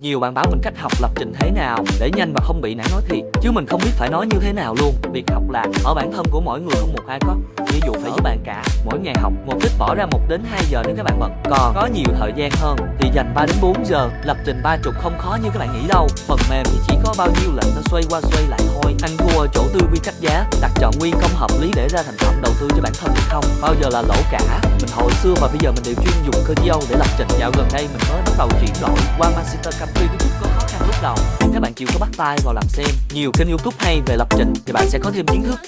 Nhiều bạn báo mình cách học lập trình thế nào để nhanh và không bị nản nói thiệt, chứ mình không biết phải nói như thế nào luôn. Việc học là ở bản thân của mỗi người, không một ai có nghĩa vụ phải giúp bạn cả. Mỗi ngày học một ít, bỏ ra 1 đến 2 giờ nếu các bạn bận. Còn có nhiều thời gian hơn thì dành 3 đến 4 giờ. Lập trình 30 không khó như các bạn nghĩ đâu. Phần mềm thì chỉ có bao nhiêu lệnh nó xoay qua xoay lại thôi. Ăn thua ở chỗ tư duy cách giá, đặt chọn nguyên công hợp lý để ra thành phẩm đầu tư cho bản thân hay không bao giờ là lỗ cả. Mình hồi xưa và bây giờ mình đều chuyên dùng cơ THEO để lập trình. Dạo gần đây mình mới bắt đầu chuyển đổi qua Mastercam, tuy cái chút có khó khăn lúc đầu. Các bạn chịu có bắt tay vào làm xem nhiều kênh YouTube hay về lập trình thì bạn sẽ có thêm kiến thức.